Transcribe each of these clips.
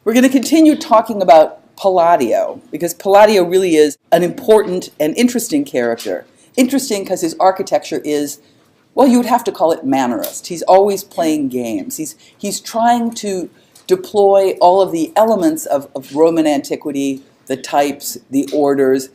We're going to continue talking about Palladio, because Palladio really is an important and interesting character. Interesting because his architecture is, well, you would have to call it mannerist. He's always playing games. He's trying to deploy all of the elements of Roman antiquity, the types, the orders,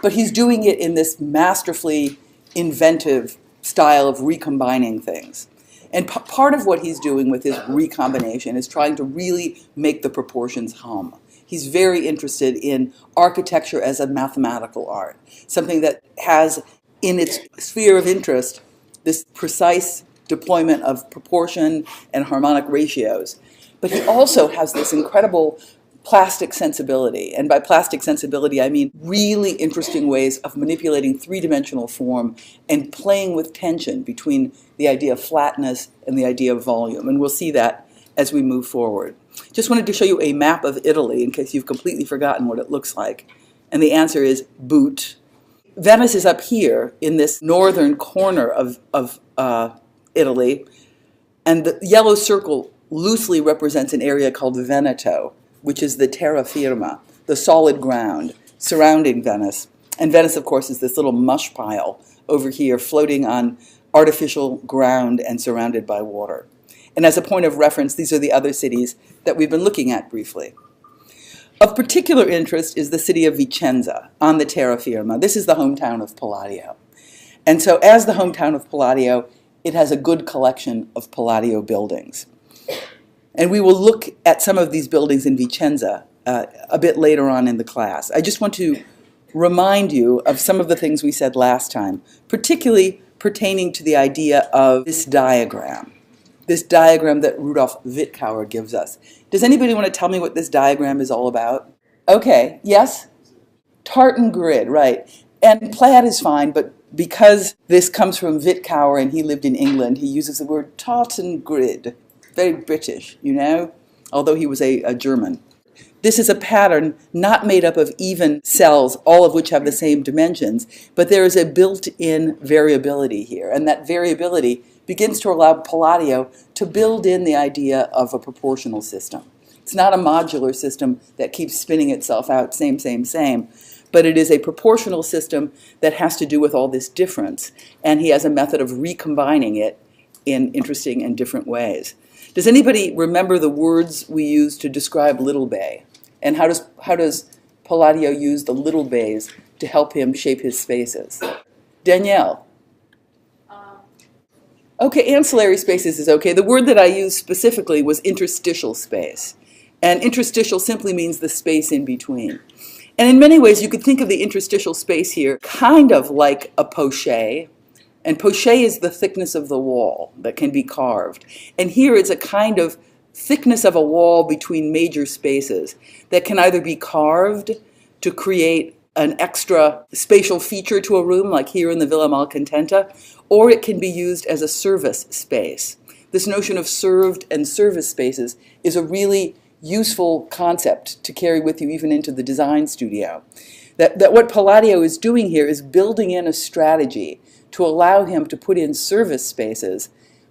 but he's doing it in this masterfully inventive style of recombining things. And part of what he's doing with his recombination is trying to really make the proportions hum. He's very interested in architecture as a mathematical art, something that has in its sphere of interest this precise deployment of proportion and harmonic ratios. But he also has this incredible plastic sensibility. And by plastic sensibility, I mean really interesting ways of manipulating three-dimensional form and playing with tension between the idea of flatness and the idea of volume. And we'll see that as we move forward. Just wanted to show you a map of Italy in case you've completely forgotten what it looks like. And the answer is boot. Venice is up here in this northern corner of Italy. And the yellow circle loosely represents an area called Veneto, which is the terra firma, the solid ground surrounding Venice. And Venice, of course, is this little mush pile over here floating on artificial ground and surrounded by water. And as a point of reference, these are the other cities that we've been looking at briefly. Of particular interest is the city of Vicenza on the terra firma. This is the hometown of Palladio. And so as the hometown of Palladio, it has a good collection of Palladio buildings. And we will look at some of these buildings in Vicenza a bit later on in the class. I just want to remind you of some of the things we said last time, particularly pertaining to the idea of this diagram that Rudolf Wittgauer gives us. Does anybody want to tell me what this diagram is all about? Okay, yes? Tartan grid, right. And plaid is fine, but because this comes from Wittgauer and he lived in England, he uses the word tartan grid. Very British, you know, although he was a German. This is a pattern not made up of even cells, all of which have the same dimensions, but there is a built-in variability here, and that variability begins to allow Palladio to build in the idea of a proportional system. It's not a modular system that keeps spinning itself out, same, but it is a proportional system that has to do with all this difference, and he has a method of recombining it in interesting and different ways. Does anybody remember the words we used to describe Little Bay? And how does Palladio use the little bays to help him shape his spaces? Danielle? Okay, ancillary spaces is okay. The word that I used specifically was interstitial space. And interstitial simply means the space in between. And in many ways, you could think of the interstitial space here kind of like a pochette. And pochette is the thickness of the wall that can be carved. And here it's a kind of thickness of a wall between major spaces that can either be carved to create an extra spatial feature to a room, like here in the Villa Malcontenta, or it can be used as a service space. This notion of served and service spaces is a really useful concept to carry with you even into the design studio. That what Palladio is doing here is building in a strategy to allow him to put in service spaces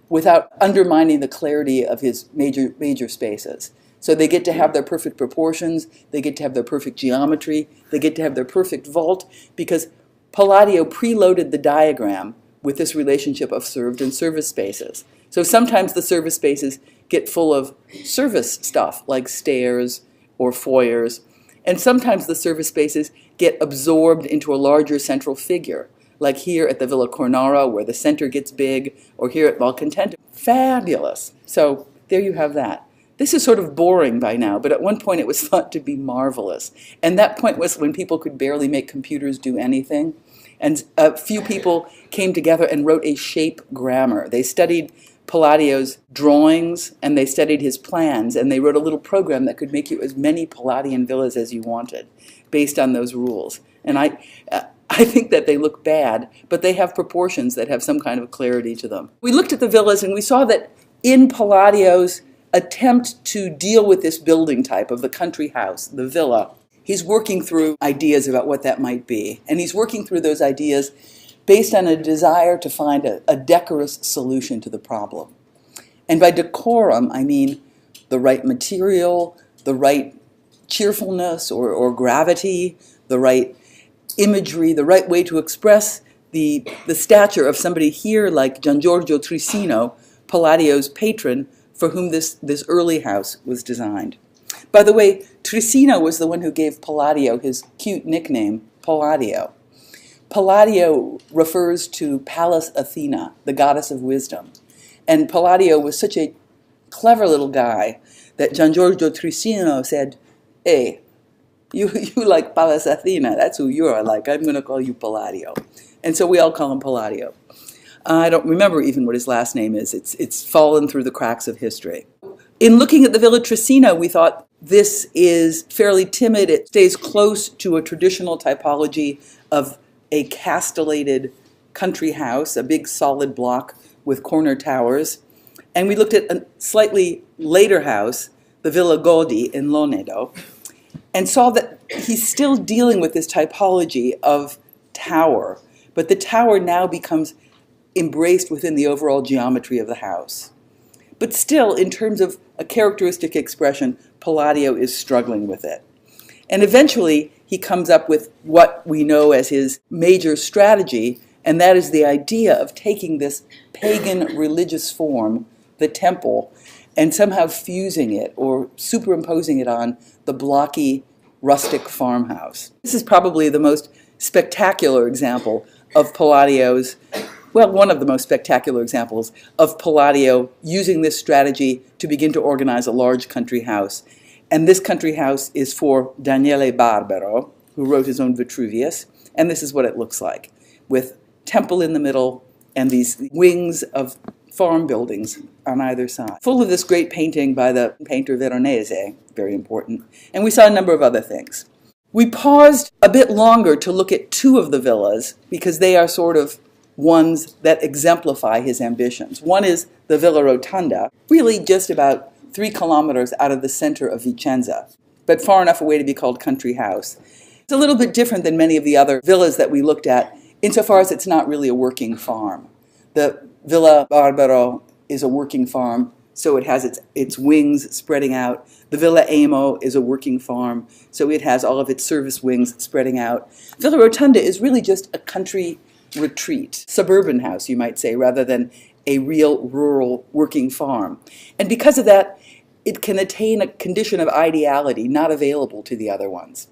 without undermining the clarity of his major spaces. So they get to have their perfect proportions, they get to have their perfect geometry, they get to have their perfect vault, because Palladio preloaded the diagram with this relationship of served and service spaces. So sometimes the service spaces get full of service stuff, like stairs or foyers, and sometimes the service spaces get absorbed into a larger central figure, like here at the Villa Cornaro, where the center gets big, or here at Malcontenta. Fabulous. So there you have that. This is sort of boring by now, but at one point it was thought to be marvelous. And that point was when people could barely make computers do anything. And a few people came together and wrote a shape grammar. They studied Palladio's drawings, and they studied his plans, and they wrote a little program that could make you as many Palladian villas as you wanted, based on those rules. And I think that they look bad, but they have proportions that have some kind of clarity to them. We looked at the villas and we saw that in Palladio's attempt to deal with this building type of the country house, the villa, he's working through ideas about what that might be. And he's working through those ideas based on a desire to find a decorous solution to the problem. And by decorum, I mean the right material, the right cheerfulness or gravity, the right imagery, the right way to express the stature of somebody here like Giangiorgio Trissino, Palladio's patron, for whom this early house was designed. By the way, Trissino was the one who gave Palladio his cute nickname, Palladio. Palladio refers to Pallas Athena, the goddess of wisdom. And Palladio was such a clever little guy that Giangiorgio Trissino said, hey, you like Pallas Athena, that's who you are like, I'm going to call you Palladio. And so we all call him Palladio. I don't remember even what his last name is. It's fallen through the cracks of history. In looking at the Villa Trissino, we thought this is fairly timid. It stays close to a traditional typology of a castellated country house, a big solid block with corner towers. And we looked at a slightly later house, the Villa Godi in Lonedo, and saw that he's still dealing with this typology of tower, but the tower now becomes embraced within the overall geometry of the house. But still, in terms of a characteristic expression, Palladio is struggling with it. And eventually, he comes up with what we know as his major strategy, and that is the idea of taking this pagan religious form, the temple, and somehow fusing it or superimposing it on the blocky, rustic farmhouse. This is probably the most spectacular example of Palladio's, well, one of the most spectacular examples of Palladio using this strategy to begin to organize a large country house. And this country house is for Daniele Barbaro, who wrote his own Vitruvius, and this is what it looks like, with temple in the middle and these wings of farm buildings on either side. Full of this great painting by the painter Veronese, very important, and we saw a number of other things. We paused a bit longer to look at two of the villas because they are sort of ones that exemplify his ambitions. One is the Villa Rotonda, really just about 3 kilometers out of the center of Vicenza, but far enough away to be called country house. It's a little bit different than many of the other villas that we looked at, insofar as it's not really a working farm. The Villa Barbaro is a working farm, so it has its wings spreading out. The Villa Amo is a working farm, so it has all of its service wings spreading out. Villa Rotonda is really just a country retreat, suburban house, you might say, rather than a real rural working farm. And because of that, it can attain a condition of ideality not available to the other ones.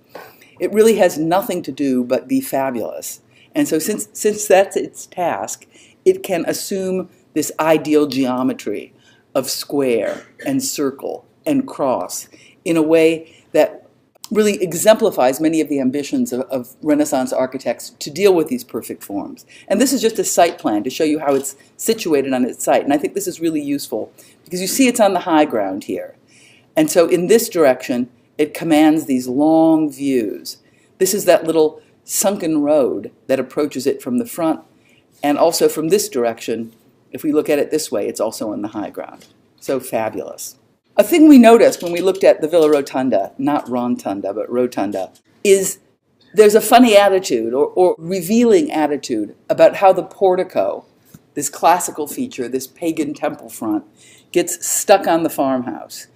It really has nothing to do but be fabulous. And so since that's its task, it can assume this ideal geometry of square and circle and cross in a way that really exemplifies many of the ambitions of Renaissance architects to deal with these perfect forms. And this is just a site plan to show you how it's situated on its site. And I think this is really useful because you see it's on the high ground here. And so in this direction, it commands these long views. This is that little sunken road that approaches it from the front. And also from this direction, if we look at it this way, it's also on the high ground. So fabulous. A thing we noticed when we looked at the Villa Rotonda, not Rotunda, but Rotunda, is there's a funny attitude or revealing attitude about how the portico, this classical feature, this pagan temple front, gets stuck on the farmhouse.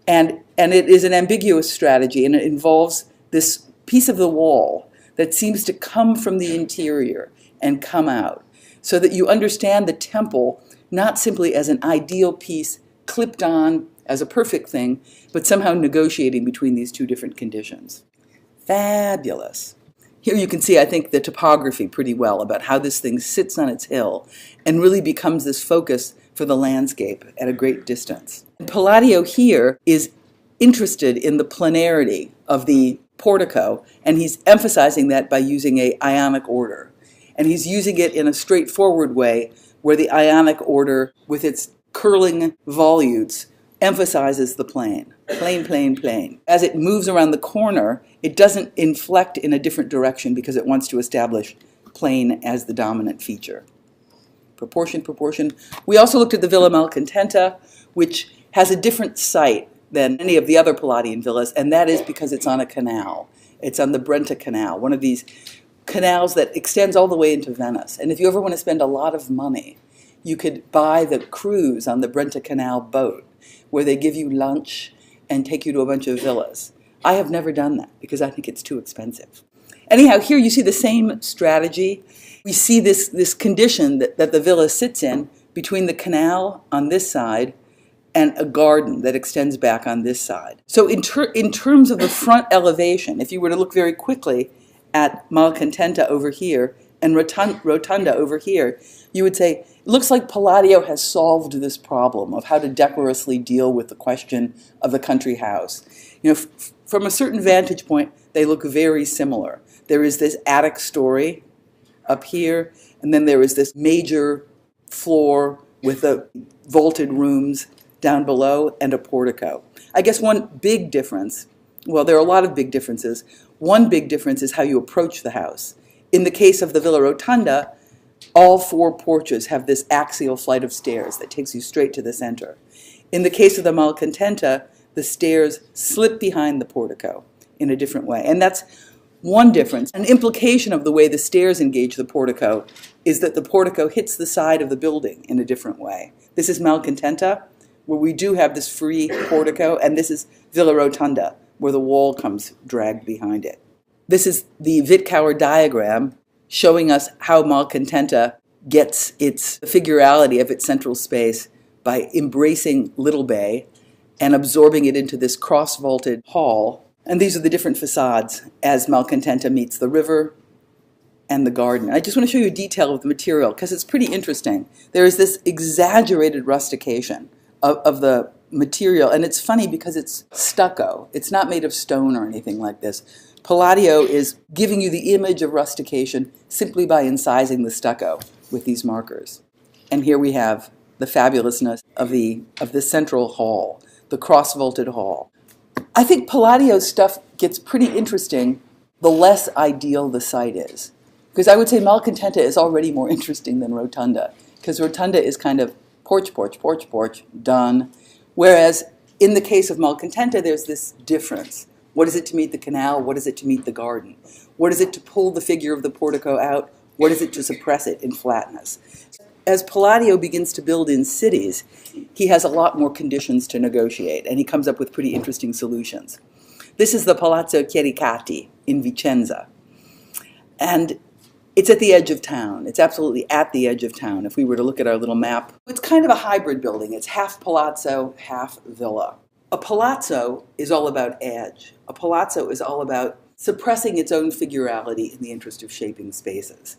And it is an ambiguous strategy, and it involves this piece of the wall that seems to come from the interior and come out, so that you understand the temple not simply as an ideal piece clipped on as a perfect thing, but somehow negotiating between these two different conditions. Fabulous. Here you can see, I think, the topography pretty well about how this thing sits on its hill and really becomes this focus for the landscape at a great distance. Palladio here is interested in the planarity of the portico, and he's emphasizing that by using an ionic order. And he's using it in a straightforward way where the ionic order, with its curling volutes, emphasizes the plane. Plane, plane, plane. As it moves around the corner, it doesn't inflect in a different direction because it wants to establish plane as the dominant feature. Proportion, proportion. We also looked at the Villa Malcontenta, which has a different site than any of the other Palladian villas, and that is because it's on a canal. It's on the Brenta Canal, one of these canals that extends all the way into Venice. And if you ever want to spend a lot of money, you could buy the cruise on the Brenta Canal boat, where they give you lunch and take you to a bunch of villas. I have never done that because I think it's too expensive. Anyhow, here you see the same strategy. We see this condition that the villa sits in between the canal on this side and a garden that extends back on this side. So in terms of the front elevation, if you were to look very quickly at Malcontenta over here and Rotunda over here, you would say, it looks like Palladio has solved this problem of how to decorously deal with the question of the country house. You know, from a certain vantage point, they look very similar. There is this attic story up here, and then there is this major floor with the vaulted rooms down below and a portico. I guess one big difference, well, there are a lot of big differences. One big difference is how you approach the house. In the case of the Villa Rotunda, all four porches have this axial flight of stairs that takes you straight to the center. In the case of the Malcontenta, the stairs slip behind the portico in a different way. And that's one difference. An implication of the way the stairs engage the portico is that the portico hits the side of the building in a different way. This is Malcontenta, where we do have this free portico, and this is Villa Rotunda, where the wall comes dragged behind it. This is the Wittkower diagram showing us how Malcontenta gets its figurality of its central space by embracing Little Bay and absorbing it into this cross-vaulted hall. And these are the different facades as Malcontenta meets the river and the garden. I just want to show you a detail of the material because it's pretty interesting. There is this exaggerated rustication of the material, and it's funny because it's stucco. It's not made of stone or anything like this. Palladio is giving you the image of rustication simply by incising the stucco with these markers. And here we have the fabulousness of the central hall, the cross-vaulted hall. I think Palladio's stuff gets pretty interesting the less ideal the site is. Because I would say Malcontenta is already more interesting than Rotunda, because Rotunda is kind of porch, porch, porch, porch, done. Whereas in the case of Malcontenta, there's this difference. What is it to meet the canal? What is it to meet the garden? What is it to pull the figure of the portico out? What is it to suppress it in flatness? As Palladio begins to build in cities, he has a lot more conditions to negotiate, and he comes up with pretty interesting solutions. This is the Palazzo Chiericati in Vicenza. And it's at the edge of town. It's absolutely at the edge of town if we were to look at our little map. It's kind of a hybrid building. It's half palazzo, half villa. A palazzo is all about edge. A palazzo is all about suppressing its own figurality in the interest of shaping spaces.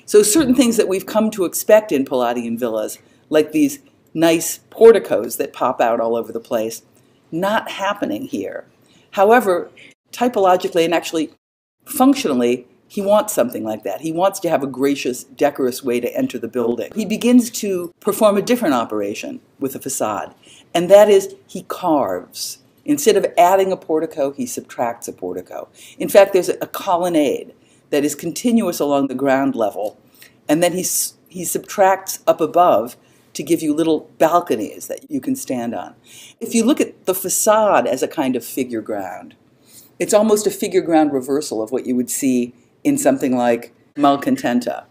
So certain things that we've come to expect in Palladian villas, like these nice porticos that pop out all over the place, not happening here. However, typologically and actually functionally, he wants something like that. He wants to have a gracious, decorous way to enter the building. He begins to perform a different operation with the facade, and that is he carves. Instead of adding a portico, he subtracts a portico. In fact, there's a colonnade that is continuous along the ground level, and then he subtracts up above to give you little balconies that you can stand on. If you look at the facade as a kind of figure ground, it's almost a figure ground reversal of what you would see in something like Malcontenta.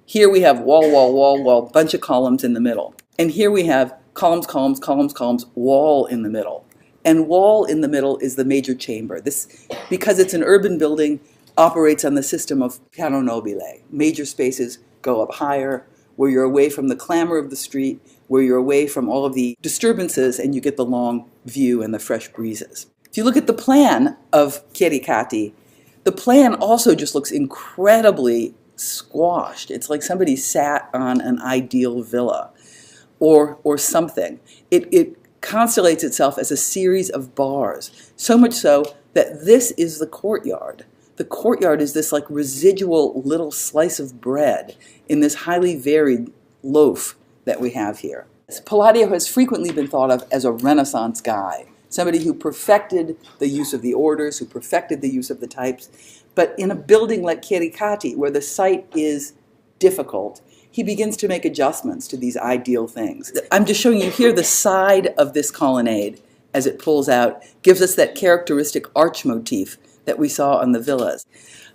Here we have wall, wall, wall, wall, bunch of columns in the middle. And here we have columns, columns, columns, columns, wall in the middle. And wall in the middle is the major chamber. This, because it's an urban building, operates on the system of piano nobile. Major spaces go up higher, where you're away from the clamor of the street, where you're away from all of the disturbances, and you get the long view and the fresh breezes. If you look at the plan of Chiericati, the plan also just looks incredibly squashed. It's like somebody sat on an ideal villa or something. It constellates itself as a series of bars, so much so that this is the courtyard. The courtyard is this like residual little slice of bread in this highly varied loaf that we have here. Palladio has frequently been thought of as a Renaissance guy, somebody who perfected the use of the orders, who perfected the use of the types. But in a building like Chiericati, where the site is difficult, he begins to make adjustments to these ideal things. I'm just showing you here the side of this colonnade as it pulls out, gives us that characteristic arch motif that we saw on the villas.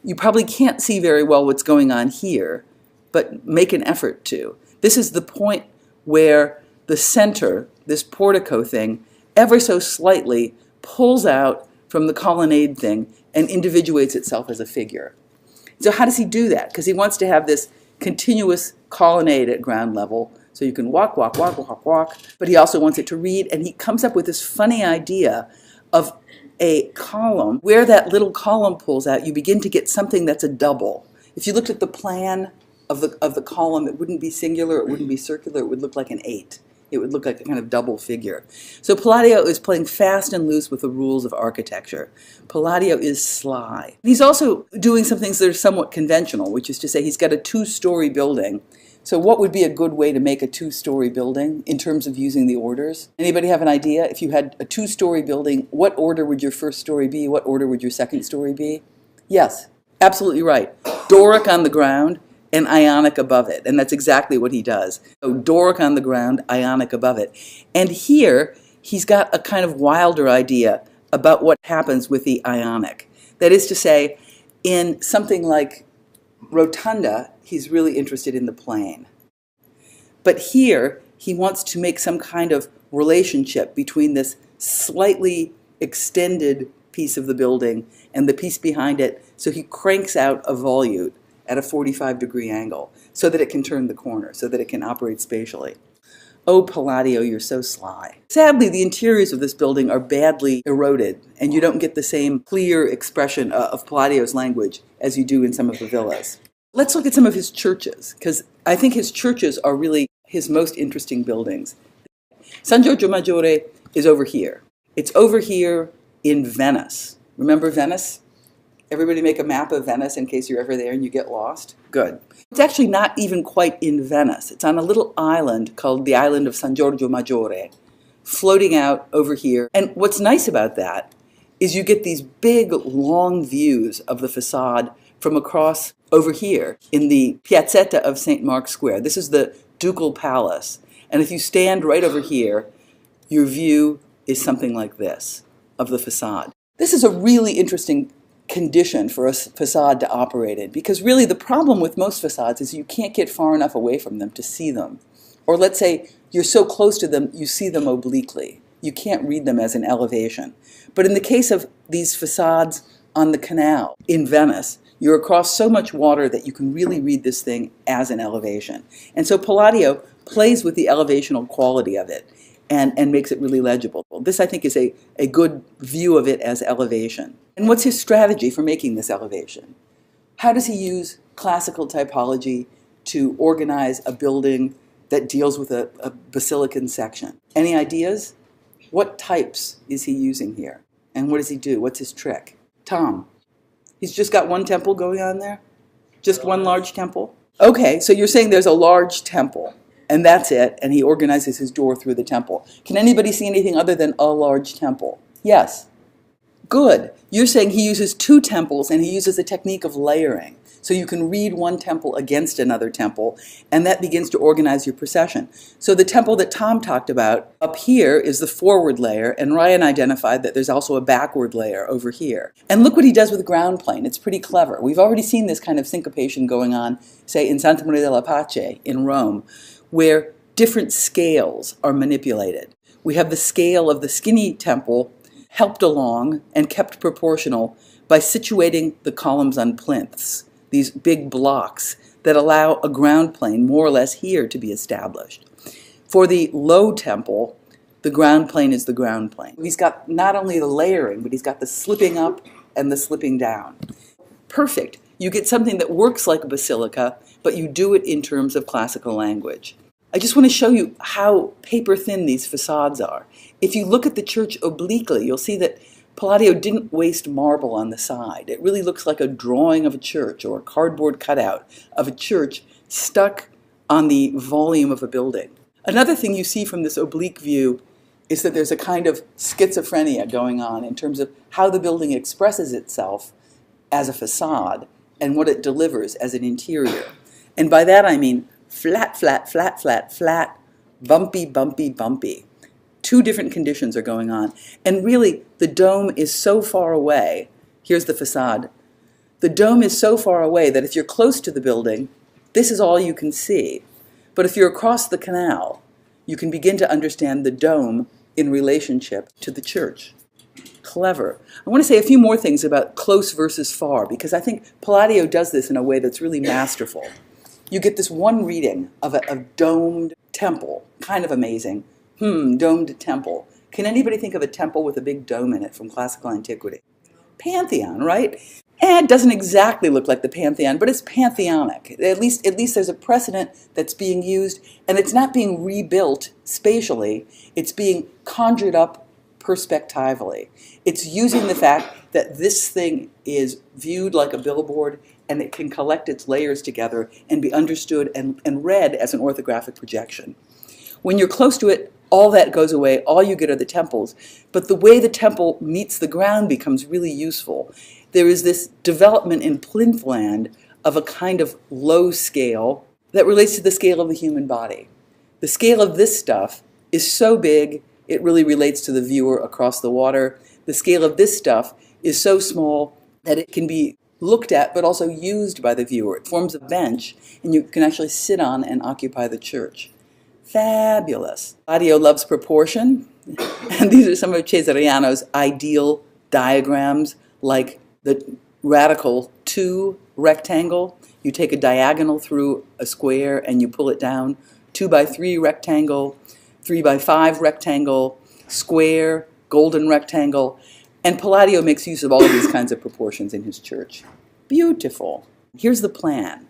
You probably can't see very well what's going on here, but make an effort to. This is the point where the center, this portico thing, ever so slightly pulls out from the colonnade thing and individuates itself as a figure. So how does he do that? Because he wants to have this continuous colonnade at ground level, so you can walk, walk, walk, walk, walk, but he also wants it to read, and he comes up with this funny idea of a column. Where that little column pulls out, you begin to get something that's a double. If you looked at the plan of the column, it wouldn't be singular, it wouldn't be circular, it would look like an 8. It would look like a kind of double figure. So Palladio is playing fast and loose with the rules of architecture. Palladio is sly. He's also doing some things that are somewhat conventional, which is to say he's got a 2-story building. So what would be a good way to make a 2-story building in terms of using the orders? Anybody have an idea? If you had a 2-story building, what order would your first story be? What order would your second story be? Yes, absolutely right. Doric on the ground and Ionic above it. And that's exactly what he does. So Doric on the ground, Ionic above it. And here, he's got a kind of wilder idea about what happens with the Ionic. That is to say, in something like Rotunda, he's really interested in the plane. But here, he wants to make some kind of relationship between this slightly extended piece of the building and the piece behind it, so he cranks out a volute at a 45-degree angle so that it can turn the corner, so that it can operate spatially. Oh, Palladio, you're so sly. Sadly, the interiors of this building are badly eroded, and you don't get the same clear expression of Palladio's language as you do in some of the villas. Let's look at some of his churches, because I think his churches are really his most interesting buildings. San Giorgio Maggiore is over here. It's over here in Venice. Remember Venice? Everybody make a map of Venice in case you're ever there and you get lost? Good. It's actually not even quite in Venice. It's on a little island called the island of San Giorgio Maggiore, floating out over here. And what's nice about that is you get these big, long views of the facade from across over here in the Piazzetta of St. Mark's Square. This is the Ducal Palace. And if you stand right over here, your view is something like this of the facade. This is a really interesting condition for a facade to operate in, because really the problem with most facades is you can't get far enough away from them to see them. Or let's say you're so close to them, you see them obliquely. You can't read them as an elevation. But in the case of these facades on the canal in Venice, you're across so much water that you can really read this thing as an elevation. And so Palladio plays with the elevational quality of it and makes it really legible. This, I think, is a good view of it as elevation. And what's his strategy for making this elevation? How does he use classical typology to organize a building that deals with a basilican section? Any ideas? What types is he using here? And what does he do? What's his trick? Tom, he's just got one temple going on there? Just one large temple? Okay, so you're saying there's a large temple, and that's it, and he organizes his door through the temple. Can anybody see anything other than a large temple? Yes. Good. You're saying he uses 2 temples, and he uses a technique of layering. So you can read one temple against another temple, and that begins to organize your procession. So the temple that Tom talked about up here is the forward layer, and Ryan identified that there's also a backward layer over here. And look what he does with ground plane. It's pretty clever. We've already seen this kind of syncopation going on, say, in Santa Maria della Pace in Rome, where different scales are manipulated. We have the scale of the skinny temple helped along and kept proportional by situating the columns on plinths, these big blocks that allow a ground plane more or less here to be established. For the low temple, the ground plane is the ground plane. He's got not only the layering, but he's got the slipping up and the slipping down. Perfect. You get something that works like a basilica, but you do it in terms of classical language. I just want to show you how paper thin these facades are. If you look at the church obliquely, you'll see that Palladio didn't waste marble on the side. It really looks like a drawing of a church or a cardboard cutout of a church stuck on the volume of a building. Another thing you see from this oblique view is that there's a kind of schizophrenia going on in terms of how the building expresses itself as a facade and what it delivers as an interior. And by that I mean flat, flat, flat, flat, flat, bumpy, bumpy, bumpy. 2 different conditions are going on. And really, the dome is so far away. Here's the facade. The dome is so far away that if you're close to the building, this is all you can see. But if you're across the canal, you can begin to understand the dome in relationship to the church. clever. I want to say a few more things about close versus far, because I think Palladio does this in a way that's really masterful. You get this one reading of a domed temple, kind of amazing. Domed temple. Can anybody think of a temple with a big dome in it from classical antiquity? Pantheon, right? And it doesn't exactly look like the Pantheon, but it's pantheonic. At least there's a precedent that's being used, and it's not being rebuilt spatially. It's being conjured up perspectively. It's using the fact that this thing is viewed like a billboard, and it can collect its layers together and be understood and read as an orthographic projection. When you're close to it, all that goes away. All you get are the temples. But the way the temple meets the ground becomes really useful. There is this development in plinth land of a kind of low scale that relates to the scale of the human body. The scale of this stuff is so big, it really relates to the viewer across the water. The scale of this stuff is so small that it can be looked at but also used by the viewer. It forms a bench, and you can actually sit on and occupy the church. Fabulous. Palladio loves proportion, and these are some of Cesariano's ideal diagrams, like the radical 2 rectangle. You take a diagonal through a square and you pull it down. 2 by 3 rectangle, 3 by 5 rectangle, square, golden rectangle. And Palladio makes use of all of these kinds of proportions in his church. Beautiful. Here's the plan.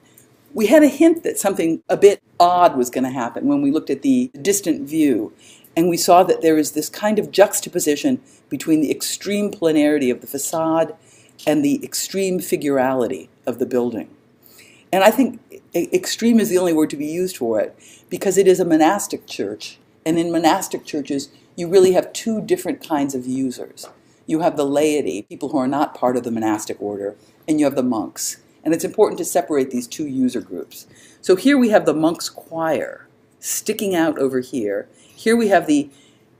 We had a hint that something a bit odd was going to happen when we looked at the distant view, and we saw that there is this kind of juxtaposition between the extreme planarity of the facade and the extreme figurality of the building. And I think extreme is the only word to be used for it, because it is a monastic church, and in monastic churches you really have 2 different kinds of users. You have the laity, people who are not part of the monastic order, and you have the monks. And it's important to separate these 2 user groups. So here we have the monks' choir sticking out over here. Here we have the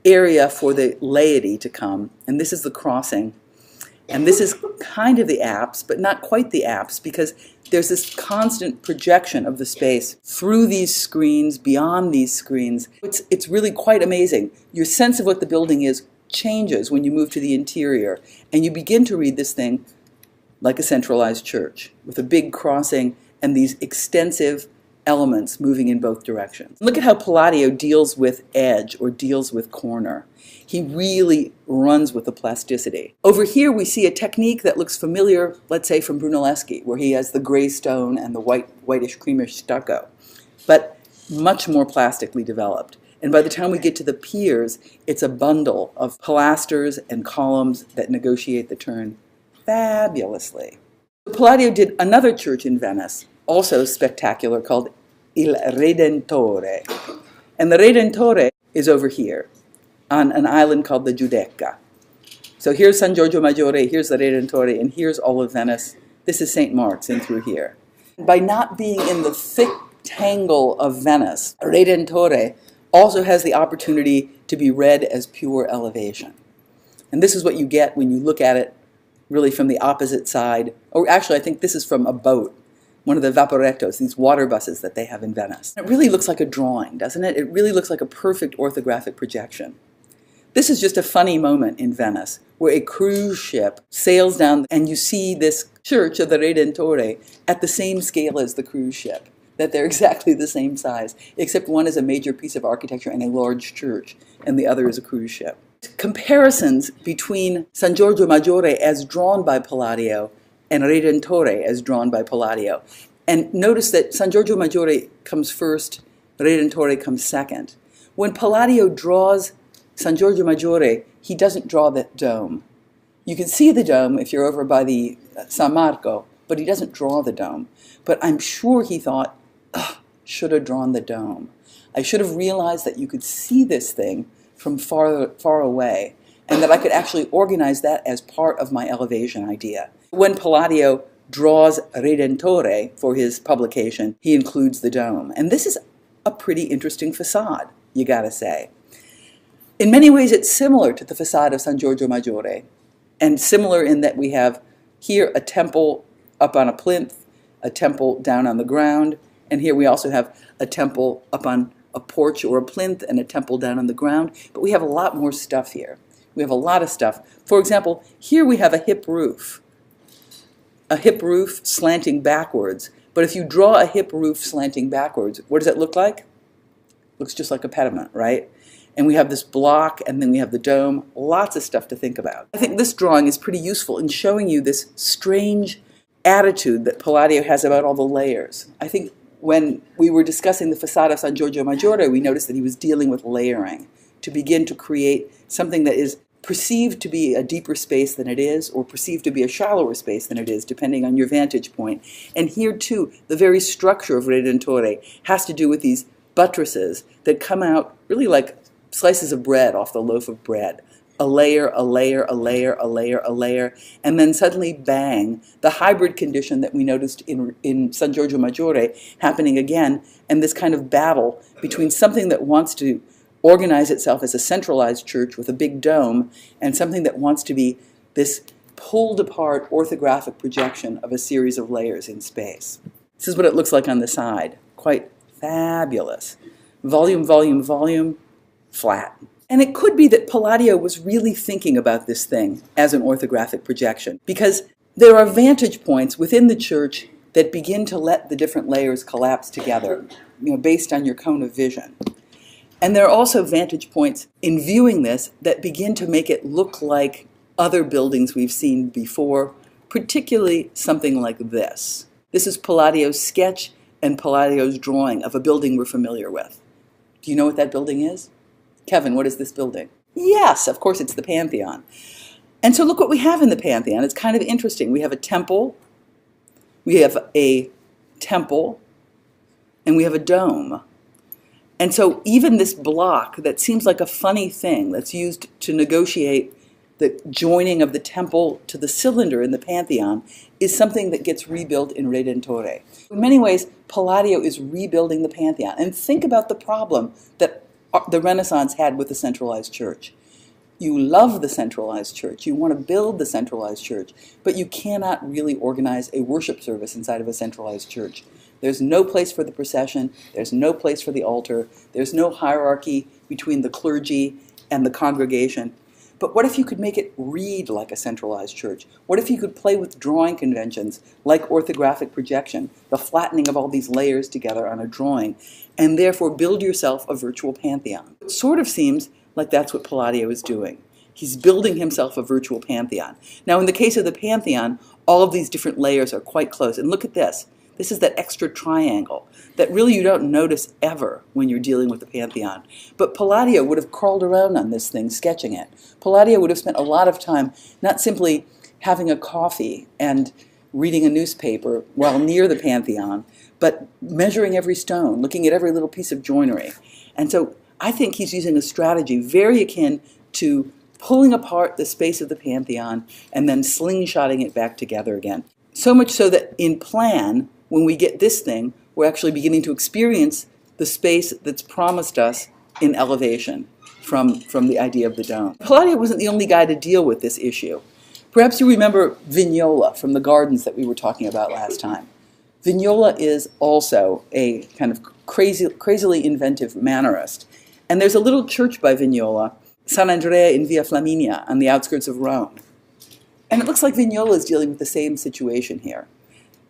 area for the laity to come, and this is the crossing. And this is kind of the apse, but not quite the apse, because there's this constant projection of the space through these screens, beyond these screens. It's really quite amazing. Your sense of what the building is changes when you move to the interior, and you begin to read this thing like a centralized church, with a big crossing and these extensive elements moving in both directions. Look at how Palladio deals with edge, or deals with corner. He really runs with the plasticity. Over here we see a technique that looks familiar, let's say from Brunelleschi, where he has the gray stone and the whitish creamish stucco, but much more plastically developed. And by the time we get to the piers, it's a bundle of pilasters and columns that negotiate the turn fabulously. Palladio did another church in Venice, also spectacular, called Il Redentore. And the Redentore is over here, on an island called the Giudecca. So here's San Giorgio Maggiore, here's the Redentore, and here's all of Venice. This is St. Mark's in through here. By not being in the thick tangle of Venice, Redentore also has the opportunity to be read as pure elevation. And this is what you get when you look at it really from the opposite side. Or actually, I think this is from a boat, one of the vaporettos, these water buses that they have in Venice. It really looks like a drawing, doesn't it? It really looks like a perfect orthographic projection. This is just a funny moment in Venice, where a cruise ship sails down and you see this church of the Redentore at the same scale as the cruise ship, that they're exactly the same size, except one is a major piece of architecture and a large church, and the other is a cruise ship. Comparisons between San Giorgio Maggiore as drawn by Palladio and Redentore as drawn by Palladio. And notice that San Giorgio Maggiore comes first, Redentore comes second. When Palladio draws San Giorgio Maggiore, he doesn't draw the dome. You can see the dome if you're over by the San Marco, but he doesn't draw the dome. But I'm sure he thought, should have drawn the dome. I should have realized that you could see this thing from far away, and that I could actually organize that as part of my elevation idea. When Palladio draws Redentore for his publication, he includes the dome. And this is a pretty interesting facade, you gotta say. In many ways, it's similar to the facade of San Giorgio Maggiore, and similar in that we have here a temple up on a plinth, a temple down on the ground, and here we also have a temple up on a porch or a plinth and a temple down on the ground, but we have a lot more stuff here. We have a lot of stuff. For example, here we have a hip roof slanting backwards. But if you draw a hip roof slanting backwards, what does that look like? Looks just like a pediment, right? And we have this block, and then we have the dome. Lots of stuff to think about. I think this drawing is pretty useful in showing you this strange attitude that Palladio has about all the layers. I think when we were discussing the facade of San Giorgio Maggiore, we noticed that he was dealing with layering to begin to create something that is perceived to be a deeper space than it is, or perceived to be a shallower space than it is, depending on your vantage point. And here, too, the very structure of Redentore has to do with these buttresses that come out really like slices of bread off the loaf of bread. A layer, a layer, a layer, a layer, a layer, and then suddenly, bang, the hybrid condition that we noticed in San Giorgio Maggiore happening again, and this kind of battle between something that wants to organize itself as a centralized church with a big dome and something that wants to be this pulled apart orthographic projection of a series of layers in space. This is what it looks like on the side. Quite fabulous. Volume, volume, volume, flat. And it could be that Palladio was really thinking about this thing as an orthographic projection, because there are vantage points within the church that begin to let the different layers collapse together, based on your cone of vision. And there are also vantage points in viewing this that begin to make it look like other buildings we've seen before, particularly something like this. This is Palladio's sketch and Palladio's drawing of a building we're familiar with. Do you know what that building is? Kevin, what is this building? Yes, of course, it's the Pantheon. And so look what we have in the Pantheon. It's kind of interesting. We have a temple, and we have a dome. And so even this block that seems like a funny thing that's used to negotiate the joining of the temple to the cylinder in the Pantheon is something that gets rebuilt in Redentore. In many ways, Palladio is rebuilding the Pantheon. And think about the problem that the Renaissance had with the centralized church. You love the centralized church, you want to build the centralized church, but you cannot really organize a worship service inside of a centralized church. There's no place for the procession, there's no place for the altar, there's no hierarchy between the clergy and the congregation. But what if you could make it read like a centralized church? What if you could play with drawing conventions like orthographic projection, the flattening of all these layers together on a drawing, and therefore build yourself a virtual pantheon? It sort of seems like that's what Palladio is doing. He's building himself a virtual pantheon. Now, in the case of the Pantheon, all of these different layers are quite close. And look at this. This is that extra triangle that really you don't notice ever when you're dealing with the Pantheon. But Palladio would have crawled around on this thing, sketching it. Palladio would have spent a lot of time not simply having a coffee and reading a newspaper while near the Pantheon, but measuring every stone, looking at every little piece of joinery. And so I think he's using a strategy very akin to pulling apart the space of the Pantheon and then slingshotting it back together again. So much so that in plan, when we get this thing, we're actually beginning to experience the space that's promised us in elevation from the idea of the dome. Palladio wasn't the only guy to deal with this issue. Perhaps you remember Vignola from the gardens that we were talking about last time. Vignola is also a kind of crazily inventive mannerist. And there's a little church by Vignola, San Andrea in Via Flaminia, on the outskirts of Rome. And it looks like Vignola is dealing with the same situation here.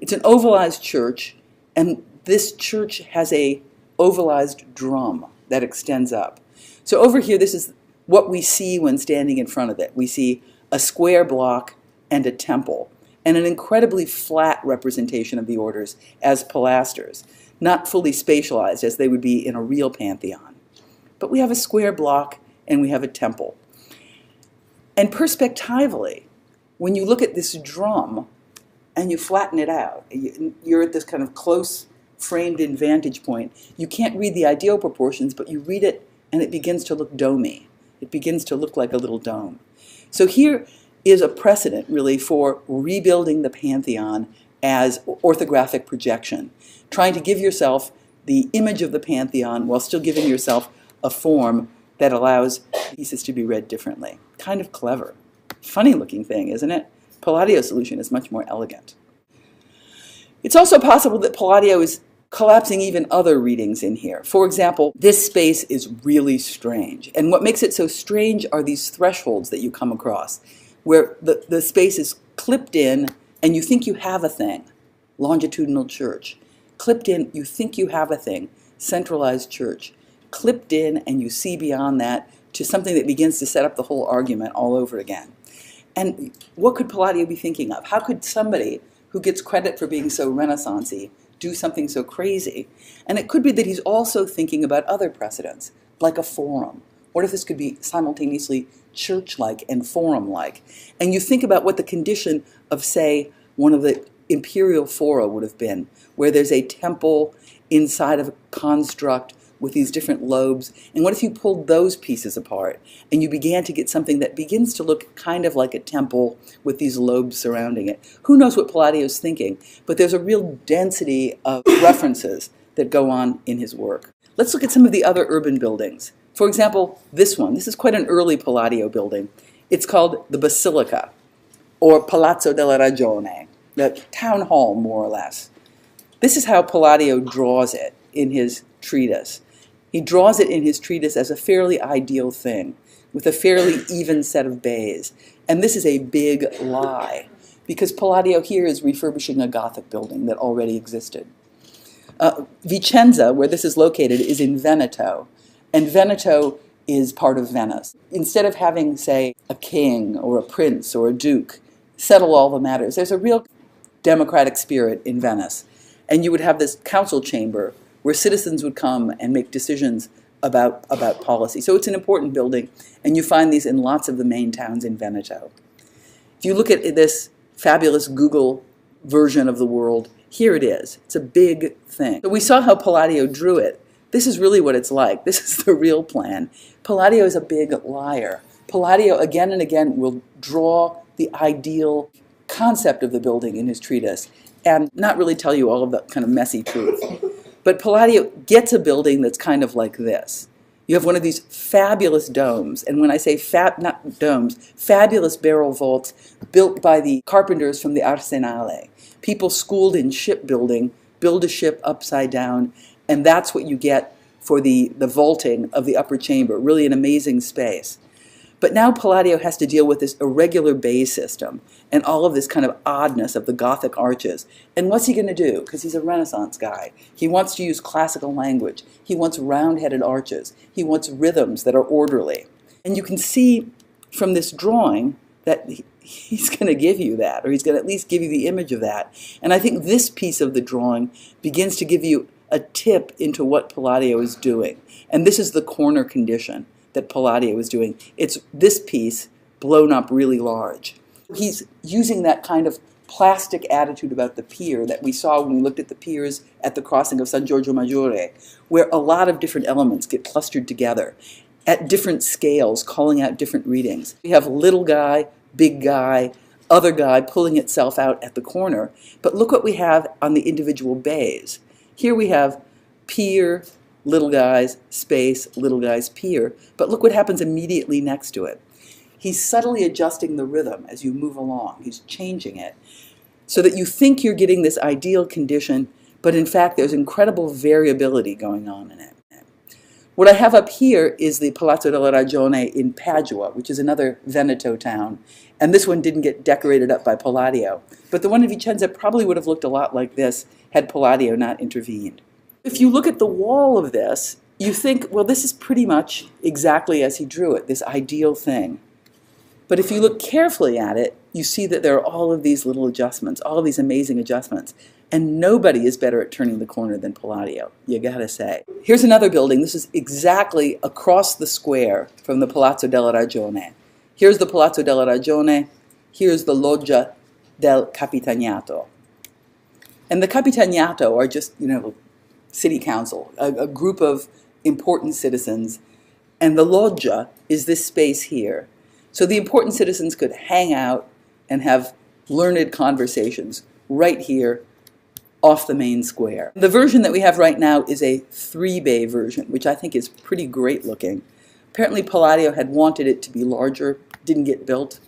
It's an ovalized church, and this church has a ovalized drum that extends up. So over here, this is what we see when standing in front of it. We see a square block and a temple, and an incredibly flat representation of the orders as pilasters, not fully spatialized as they would be in a real pantheon. But we have a square block and we have a temple. And perspectively, when you look at this drum and you flatten it out, you're at this kind of close framed-in vantage point. You can't read the ideal proportions, but you read it and it begins to look domey. It begins to look like a little dome. So here is a precedent, really, for rebuilding the Pantheon as orthographic projection, trying to give yourself the image of the Pantheon while still giving yourself a form that allows pieces to be read differently. Kind of clever. Funny looking thing, isn't it? Palladio's solution is much more elegant. It's also possible that Palladio is collapsing even other readings in here. For example, this space is really strange. And what makes it so strange are these thresholds that you come across, where the space is clipped in and you think you have a thing, longitudinal church. Clipped in, you think you have a thing, centralized church. Clipped in and you see beyond that to something that begins to set up the whole argument all over again. And what could Palladio be thinking of? How could somebody who gets credit for being so Renaissance-y do something so crazy? And it could be that he's also thinking about other precedents, like a forum. What if this could be simultaneously church-like and forum-like? And you think about what the condition of, say, one of the imperial fora would have been, where there's a temple inside of a construct with these different lobes. And what if you pulled those pieces apart and you began to get something that begins to look kind of like a temple with these lobes surrounding it? Who knows what Palladio's thinking, but there's a real density of references that go on in his work. Let's look at some of the other urban buildings. For example, this one. This is quite an early Palladio building. It's called the Basilica, or Palazzo della Ragione, the town hall, more or less. This is how Palladio draws it in his treatise. He draws it in his treatise as a fairly ideal thing, with a fairly even set of bays. And this is a big lie, because Palladio here is refurbishing a Gothic building that already existed. Vicenza, where this is located, is in Veneto, and Veneto is part of Venice. Instead of having, say, a king or a prince or a duke settle all the matters, there's a real democratic spirit in Venice. And you would have this council chamber where citizens would come and make decisions about policy. So it's an important building, and you find these in lots of the main towns in Veneto. If you look at this fabulous Google version of the world, here it is. It's a big thing. So we saw how Palladio drew it. This is really what it's like. This is the real plan. Palladio is a big liar. Palladio again and again will draw the ideal concept of the building in his treatise and not really tell you all of the kind of messy truth. But Palladio gets a building that's kind of like this. You have one of these fabulous domes, and when I say not domes, fabulous barrel vaults built by the carpenters from the Arsenale. People schooled in shipbuilding build a ship upside down, and that's what you get for the vaulting of the upper chamber. Really an amazing space. But now Palladio has to deal with this irregular bay system and all of this kind of oddness of the Gothic arches. And what's he going to do? Because he's a Renaissance guy. He wants to use classical language. He wants round-headed arches. He wants rhythms that are orderly. And you can see from this drawing that he's going to give you that, or he's going to at least give you the image of that. And I think this piece of the drawing begins to give you a tip into what Palladio is doing. And this is the corner condition that Palladio is doing. It's this piece blown up really large. He's using that kind of plastic attitude about the pier that we saw when we looked at the piers at the crossing of San Giorgio Maggiore, where a lot of different elements get clustered together at different scales, calling out different readings. We have little guy, big guy, other guy pulling itself out at the corner, but look what we have on the individual bays. Here we have pier, little guy's space, little guy's pier, but look what happens immediately next to it. He's subtly adjusting the rhythm as you move along. He's changing it so that you think you're getting this ideal condition, but in fact there's incredible variability going on in it. What I have up here is the Palazzo della Ragione in Padua, which is another Veneto town, and this one didn't get decorated up by Palladio, but the one in Vicenza probably would have looked a lot like this had Palladio not intervened. If you look at the wall of this, you think, well, this is pretty much exactly as he drew it, this ideal thing. But if you look carefully at it, you see that there are all of these little adjustments, all of these amazing adjustments. And nobody is better at turning the corner than Palladio, you gotta say. Here's another building. This is exactly across the square from the Palazzo della Ragione. Here's the Palazzo della Ragione. Here's the Loggia del Capitaniato. And the Capitaniato are just, city council, a group of important citizens, and the loggia is this space here. So the important citizens could hang out and have learned conversations right here off the main square. The version that we have right now is a 3-bay version, which I think is pretty great looking. Apparently Palladio had wanted it to be larger, didn't get built.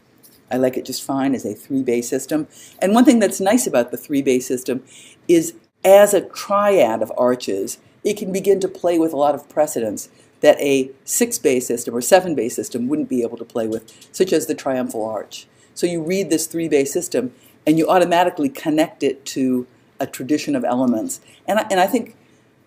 I like it just fine as a 3-bay system. And one thing that's nice about the 3-bay system is as a triad of arches, it can begin to play with a lot of precedents that a 6-bay system or 7-bay system wouldn't be able to play with, such as the triumphal arch. So you read this 3-bay system, and you automatically connect it to a tradition of elements. And I think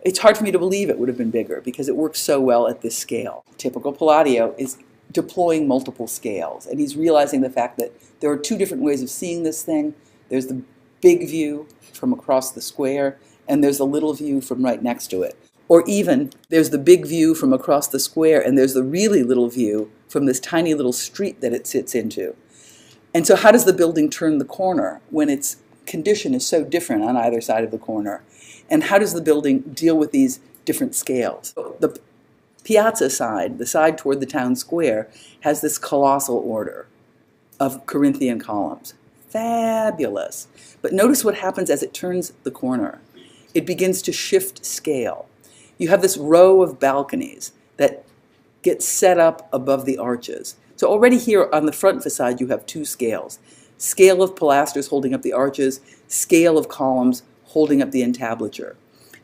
it's hard for me to believe it would have been bigger because it works so well at this scale. Typical Palladio is deploying multiple scales, and he's realizing the fact that there are 2 different ways of seeing this thing. There's the big view from across the square, and there's the little view from right next to it. Or even, there's the big view from across the square, and there's the really little view from this tiny little street that it sits into. And so how does the building turn the corner when its condition is so different on either side of the corner? And how does the building deal with these different scales? The piazza side, the side toward the town square, has this colossal order of Corinthian columns. Fabulous. But notice what happens as it turns the corner. It begins to shift scale. You have this row of balconies that get set up above the arches. So already here on the front facade you have 2 scales. Scale of pilasters holding up the arches, scale of columns holding up the entablature.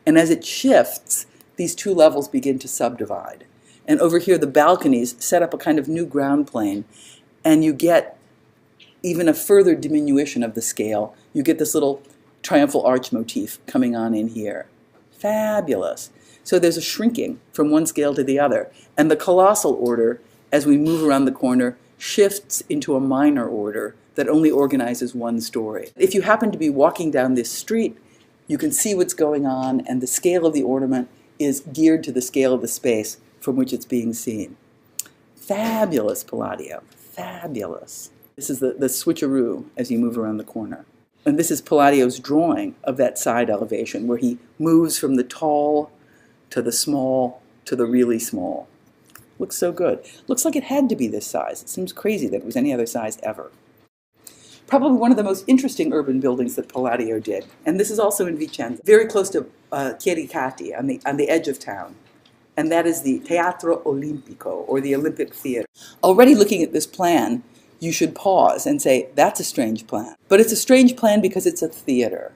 And as it shifts, these 2 levels begin to subdivide. And over here the balconies set up a kind of new ground plane, and you get even a further diminution of the scale. You get this little triumphal arch motif coming on in here. Fabulous. So there's a shrinking from one scale to the other, and the colossal order, as we move around the corner, shifts into a minor order that only organizes 1 story. If you happen to be walking down this street, you can see what's going on, and the scale of the ornament is geared to the scale of the space from which it's being seen. Fabulous, Palladio. Fabulous. This is the switcheroo as you move around the corner. And this is Palladio's drawing of that side elevation, where he moves from the tall to the small to the really small. Looks so good. Looks like it had to be this size. It seems crazy that it was any other size ever. Probably one of the most interesting urban buildings that Palladio did, and this is also in Vicenza, very close to Chiericati, on the edge of town, and that is the Teatro Olimpico, or the Olympic Theater. Already looking at this plan, you should pause and say, that's a strange plan. But it's a strange plan because it's a theater.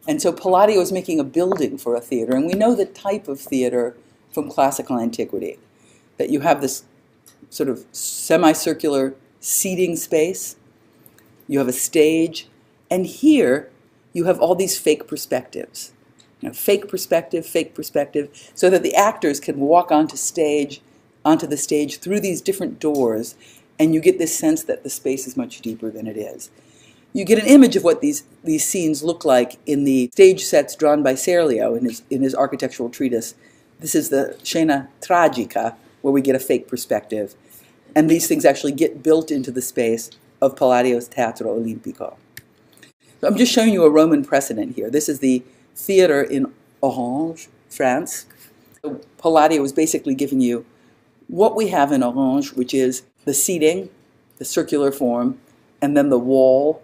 And so Palladio is making a building for a theater, and we know the type of theater from classical antiquity, that you have this sort of semicircular seating space, you have a stage, and here you have all these fake perspectives. Fake perspective, so that the actors can walk onto the stage through these different doors, and you get this sense that the space is much deeper than it is. You get an image of what these scenes look like in the stage sets drawn by Serlio in his architectural treatise. This is the Scena Tragica, where we get a fake perspective. And these things actually get built into the space of Palladio's Teatro Olimpico. So I'm just showing you a Roman precedent here. This is the theater in Orange, France. So Palladio is basically giving you what we have in Orange, which is the seating, the circular form, and then the wall,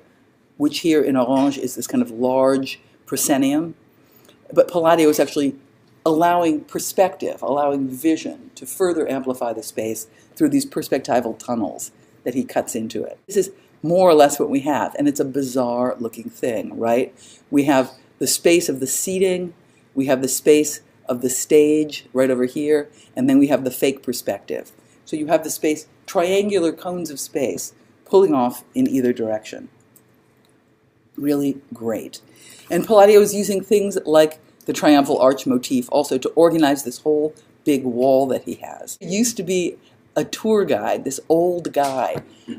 which here in Orange is this kind of large proscenium. But Palladio is actually allowing perspective, allowing vision to further amplify the space through these perspectival tunnels that he cuts into it. This is more or less what we have, and it's a bizarre looking thing, right? We have the space of the seating, we have the space of the stage right over here, and then we have the fake perspective. So you have the space, triangular cones of space, pulling off in either direction. Really great. And Palladio is using things like the triumphal arch motif also to organize this whole big wall that he has. He used to be a tour guide, this old guy,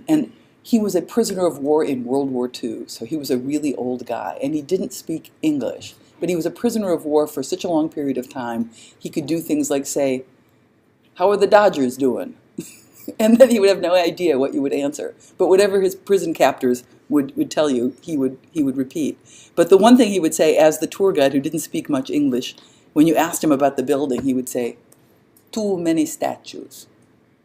and he was a prisoner of war in World War II, so he was a really old guy, and he didn't speak English, but he was a prisoner of war for such a long period of time, he could do things like say, "How are the Dodgers doing?" And then he would have no idea what you would answer. But whatever his prison captors would tell you, he would repeat. But the one thing he would say as the tour guide who didn't speak much English, when you asked him about the building, he would say, "Too many statues.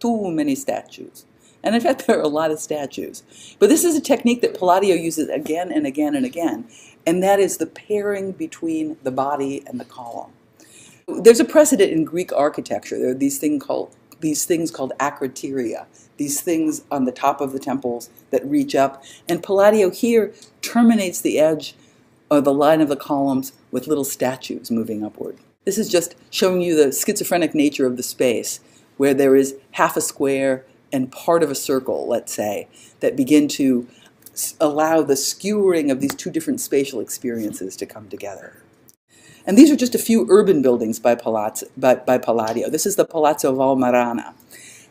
Too many statues." And in fact, there are a lot of statues. But this is a technique that Palladio uses again and again and again, and that is the pairing between the body and the column. There's a precedent in Greek architecture. There are these things called acroteria, these things on the top of the temples that reach up. And Palladio here terminates the edge or the line of the columns with little statues moving upward. This is just showing you the schizophrenic nature of the space, where there is half a square and part of a circle, let's say, that begin to allow the skewering of these two different spatial experiences to come together. And these are just a few urban buildings by Palladio. This is the Palazzo Valmarana.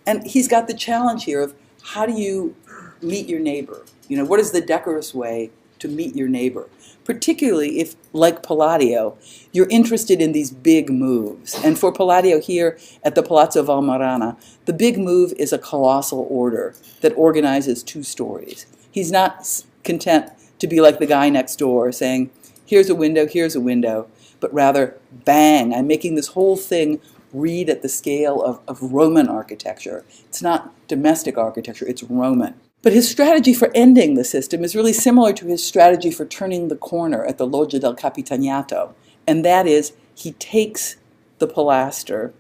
And he's got the challenge here of how do you meet your neighbor? You know, what is the decorous way to meet your neighbor? Particularly if, like Palladio, you're interested in these big moves. And for Palladio here at the Palazzo Valmarana, the big move is a colossal order that organizes two stories. He's not content to be like the guy next door saying, here's a window, but rather, bang, I'm making this whole thing read at the scale of Roman architecture. It's not domestic architecture, it's Roman. But his strategy for ending the system is really similar to his strategy for turning the corner at the Loggia del Capitaniato. And that is, he takes the pilaster,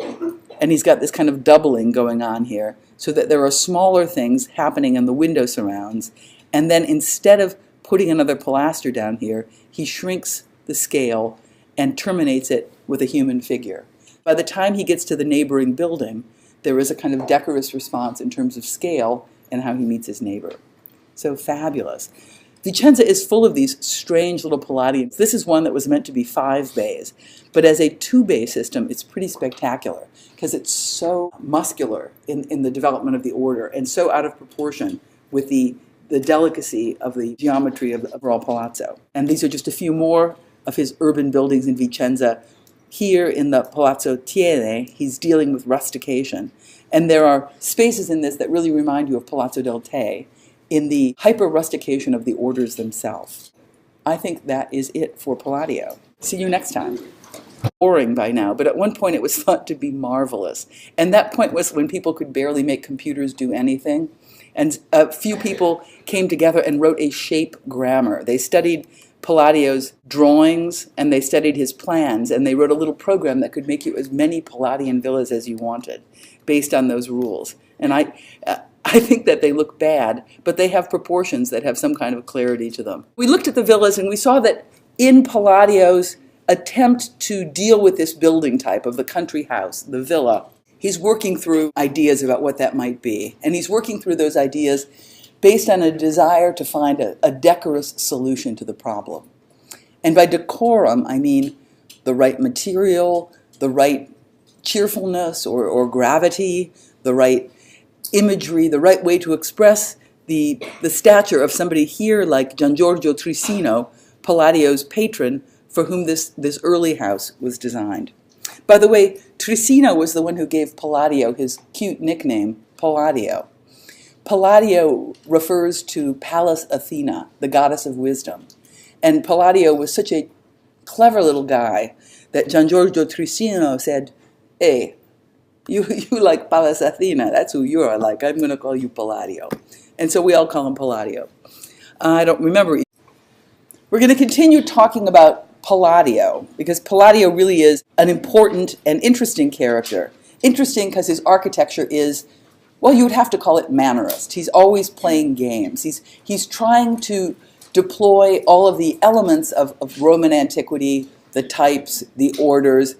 and he's got this kind of doubling going on here, so that there are smaller things happening in the window surrounds. And then instead of putting another pilaster down here, he shrinks the scale and terminates it with a human figure. By the time he gets to the neighboring building, there is a kind of decorous response in terms of scale and how he meets his neighbor. So fabulous. Vicenza is full of these strange little Palladians. This is one that was meant to be 5 bays, but as a 2-bay system, it's pretty spectacular because it's so muscular in the development of the order and so out of proportion with the delicacy of the geometry of the overall palazzo. And these are just a few more of his urban buildings in Vicenza. Here in the Palazzo Tiene, he's dealing with rustication. And there are spaces in this that really remind you of Palazzo del Te in the hyper-rustication of the orders themselves. I think that is it for Palladio. See you next time. Boring by now, but at one point it was thought to be marvelous. And that point was when people could barely make computers do anything. And a few people came together and wrote a shape grammar. They studied Palladio's drawings and they studied his plans, and they wrote a little program that could make you as many Palladian villas as you wanted based on those rules. And I think that they look bad, but they have proportions that have some kind of clarity to them. We looked at the villas and we saw that in Palladio's attempt to deal with this building type of the country house, the villa, he's working through ideas about what that might be. And he's working through those ideas based on a desire to find a decorous solution to the problem. And by decorum, I mean the right material, the right cheerfulness or gravity, the right imagery, the right way to express the stature of somebody here like Gian Giorgio Trissino, Palladio's patron, for whom this early house was designed. By the way, Trissino was the one who gave Palladio his cute nickname, Palladio. Palladio refers to Pallas Athena, the goddess of wisdom. And Palladio was such a clever little guy that Gian Giorgio Trissino said, hey, you like Pallas Athena, that's who you are like, I'm going to call you Palladio. And so we all call him Palladio. I don't remember. We're going to continue talking about Palladio, because Palladio really is an important and interesting character. Interesting because his architecture is, well, you would have to call it mannerist. He's always playing games. He's trying to deploy all of the elements of Roman antiquity, the types, the orders,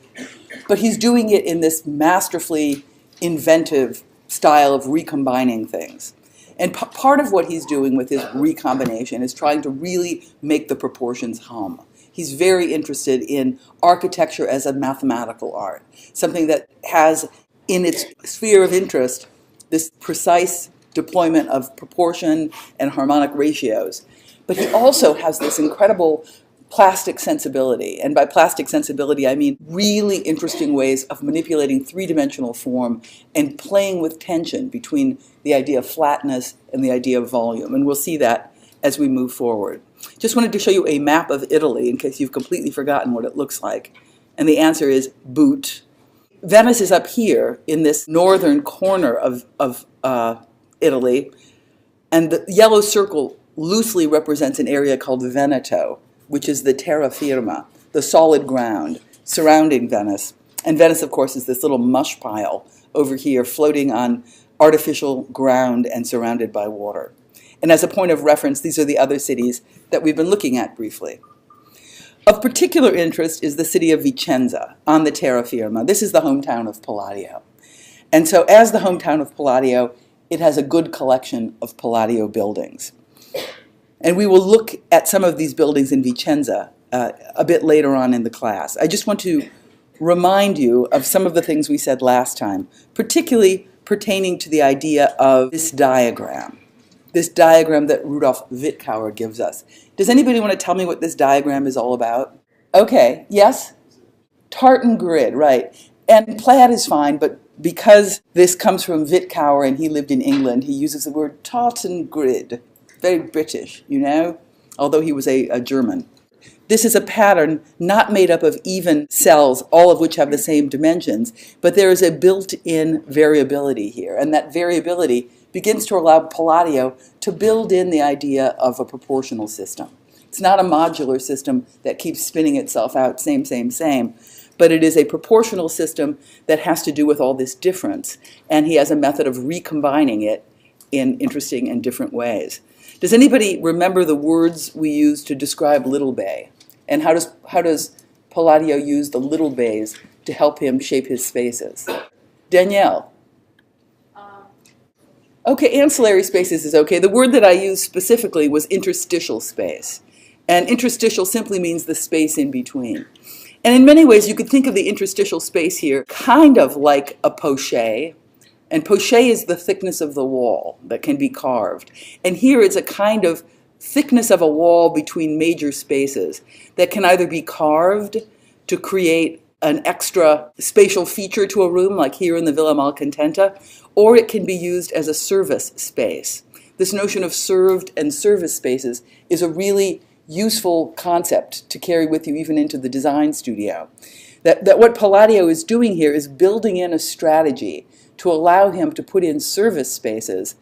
but he's doing it in this masterfully inventive style of recombining things. And part of what he's doing with his recombination is trying to really make the proportions hum. He's very interested in architecture as a mathematical art, something that has in its sphere of interest this precise deployment of proportion and harmonic ratios. But he also has this incredible plastic sensibility. And by plastic sensibility, I mean really interesting ways of manipulating three-dimensional form and playing with tension between the idea of flatness and the idea of volume. And we'll see that as we move forward. Just wanted to show you a map of Italy in case you've completely forgotten what it looks like. And the answer is boot. Venice is up here in this northern corner of Italy, and the yellow circle loosely represents an area called Veneto, which is the terra firma, the solid ground surrounding Venice. And Venice, of course, is this little mush pile over here floating on artificial ground and surrounded by water. And as a point of reference, these are the other cities that we've been looking at briefly. Of particular interest is the city of Vicenza on the terra firma. This is the hometown of Palladio. And so as the hometown of Palladio, it has a good collection of Palladio buildings. And we will look at some of these buildings in Vicenza a bit later on in the class. I just want to remind you of some of the things we said last time, particularly pertaining to the idea of this diagram that Rudolf Wittgauer gives us. Does anybody want to tell me what this diagram is all about? Okay, yes? Tartan grid, right. And plaid is fine, but because this comes from Wittgauer and he lived in England, he uses the word tartan grid. Very British, you know, although he was a German. This is a pattern not made up of even cells, all of which have the same dimensions, but there is a built-in variability here, and that variability begins to allow Palladio to build in the idea of a proportional system. It's not a modular system that keeps spinning itself out, same, but it is a proportional system that has to do with all this difference, and he has a method of recombining it in interesting and different ways. Does anybody remember the words we used to describe Little Bay? And how does Palladio use the little bays to help him shape his spaces? Danielle? Okay, ancillary spaces is okay. The word that I used specifically was interstitial space. And interstitial simply means the space in between. And in many ways, you could think of the interstitial space here kind of like a poché. And poché is the thickness of the wall that can be carved. And here it's a kind of thickness of a wall between major spaces that can either be carved to create an extra spatial feature to a room, like here in the Villa Malcontenta, or it can be used as a service space. This notion of served and service spaces is a really useful concept to carry with you even into the design studio. That what Palladio is doing here is building in a strategy to allow him to put in service spaces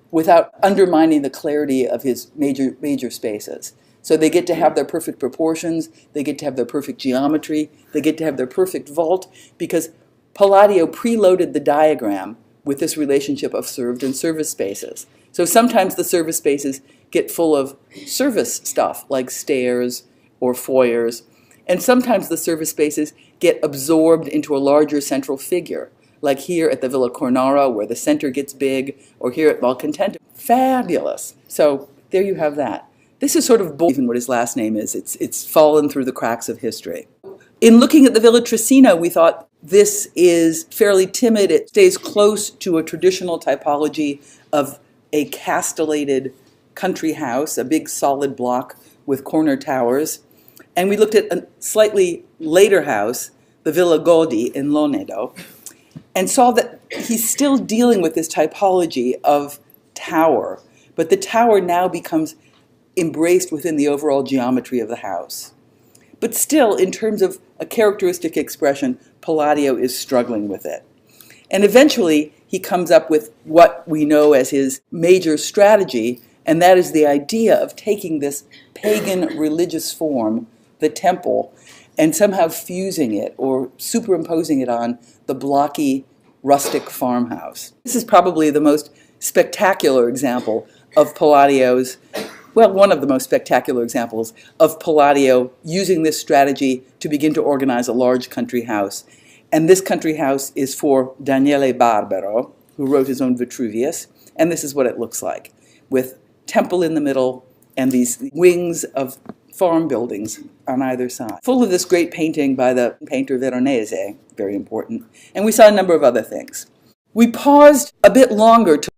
without undermining the clarity of his major spaces. So they get to have their perfect proportions, they get to have their perfect geometry, they get to have their perfect vault, because Palladio preloaded the diagram with this relationship of served and service spaces. So sometimes the service spaces get full of service stuff, like stairs or foyers, and sometimes the service spaces get absorbed into a larger central figure, like here at the Villa Cornaro, where the center gets big, or here at Malcontenta. Fabulous. So there you have that. This is sort of bold, even what his last name is. It's fallen through the cracks of history. In looking at the Villa Trissino, we thought this is fairly timid. It stays close to a traditional typology of a castellated country house, a big solid block with corner towers. And we looked at a slightly later house, the Villa Godi in Lonedo, and saw that he's still dealing with this typology of tower, but the tower now becomes embraced within the overall geometry of the house. But still, in terms of a characteristic expression, Palladio is struggling with it. And eventually, he comes up with what we know as his major strategy, and that is the idea of taking this pagan religious form, the temple, and somehow fusing it or superimposing it on the blocky, rustic farmhouse. This is probably the most spectacular example of Palladio's, well, one of the most spectacular examples of Palladio using this strategy to begin to organize a large country house. And this country house is for Daniele Barbero, who wrote his own Vitruvius, and this is what it looks like, with temple in the middle and these wings of farm buildings on either side. Full of this great painting by the painter Veronese, very important, and we saw a number of other things. We paused a bit longer to